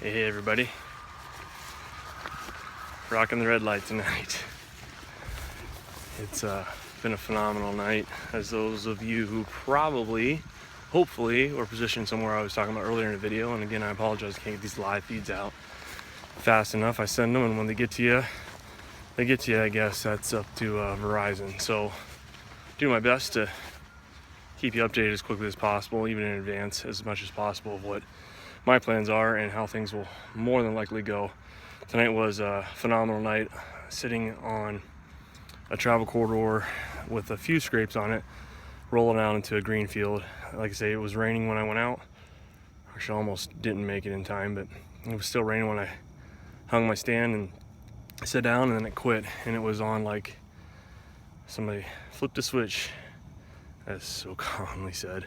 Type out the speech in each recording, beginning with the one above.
Hey everybody, rocking the red light tonight. It's been a phenomenal night, as those of you who probably, hopefully, were positioned somewhere I was talking about earlier in the video. And again, I apologize, I can't get these live feeds out fast enough. I send them, and when they get to you, they get to you. I guess that's up to Verizon. So do my best to keep you updated as quickly as possible, even in advance, as much as possible of what my plans are and how things will more than likely go. Tonight was a phenomenal night, sitting on a travel corridor with a few scrapes on it, rolling out into a green field. Like I say, it was raining when I went out. Actually, almost didn't make it in time, but it was still raining when I hung my stand and sat down, and then it quit, and it was on like somebody flipped a switch, as so commonly said.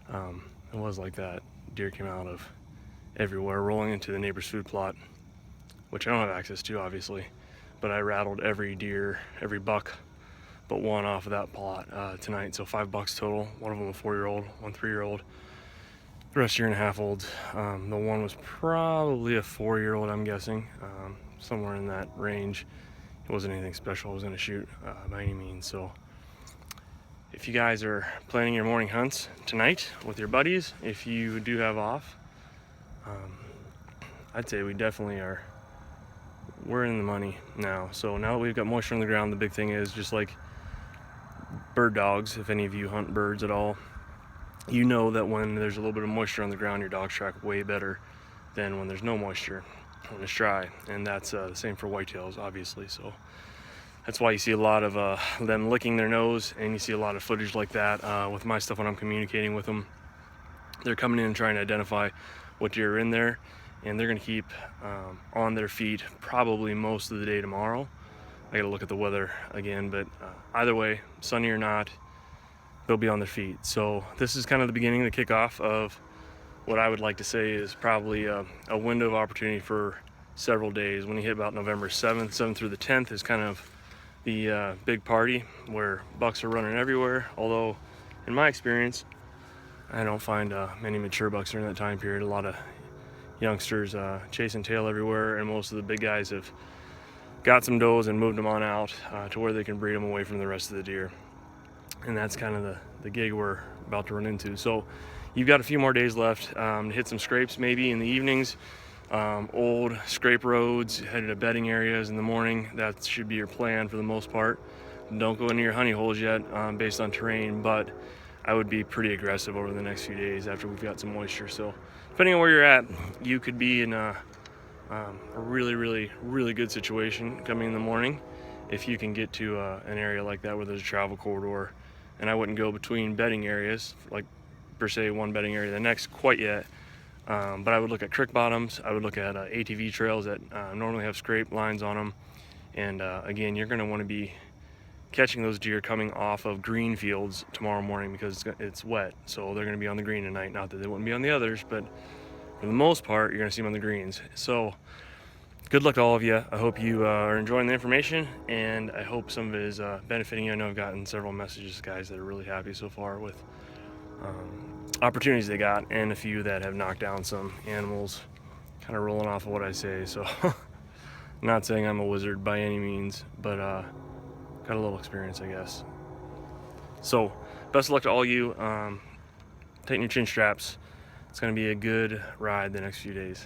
It was like that. Deer came out of everywhere, rolling into the neighbor's food plot, which I don't have access to, obviously, but I rattled every deer, every buck but one off of that plot tonight. So 5 bucks total. One of them a 4-year-old, one 3-year-old, the rest 1.5-year-olds. The one was probably a 4-year-old, I'm guessing, somewhere in that range. It wasn't anything special I was going to shoot by any means. So if you guys are planning your morning hunts tonight with your buddies, if you do have off, I'd say we definitely are. We're in the money now. So now that we've got moisture on the ground, the big thing is, just like bird dogs, if any of you hunt birds at all, you know that when there's a little bit of moisture on the ground, your dogs track way better than when there's no moisture, when it's dry. And that's the same for whitetails, obviously. So that's why you see a lot of them licking their nose, and you see a lot of footage like that with my stuff when I'm communicating with them. They're coming in and trying to identify what deer are in there, and they're going to keep on their feet probably most of the day tomorrow. I got to look at the weather again, but either way, sunny or not, they'll be on their feet. So this is kind of the beginning, the kickoff of what I would like to say is probably a window of opportunity for several days. When you hit about November 7th through the 10th is kind of the big party where bucks are running everywhere. Although in my experience, I don't find many mature bucks during that time period. A lot of youngsters chasing tail everywhere, and most of the big guys have got some does and moved them on out to where they can breed them away from the rest of the deer. And that's kind of the gig we're about to run into. So you've got a few more days left to hit some scrapes maybe in the evenings, old scrape roads, headed to bedding areas in the morning. That should be your plan for the most part. Don't go into your honey holes yet based on terrain, but I would be pretty aggressive over the next few days after we've got some moisture. So depending on where you're at, you could be in a really good situation coming in the morning if you can get to an area like that where there's a travel corridor. And I wouldn't go between bedding areas, like per se one bedding area to the next quite yet, but I would look at creek bottoms. I would look at ATV trails that normally have scrape lines on them. And again, you're going to want to be catching those deer coming off of green fields tomorrow morning, because it's wet, so they're going to be on the green tonight. Not that they wouldn't be on the others, but for the most part, you're going to see them on the greens. So good luck to all of you. I hope you are enjoying the information, and I hope some of it is benefiting you. I know I've gotten several messages, guys, that are really happy so far with opportunities they got, and a few that have knocked down some animals, kind of rolling off of what I say. So not saying I'm a wizard by any means, but got a little experience, I guess. So best of luck to all you. Tighten your chin straps. It's going to be a good ride the next few days.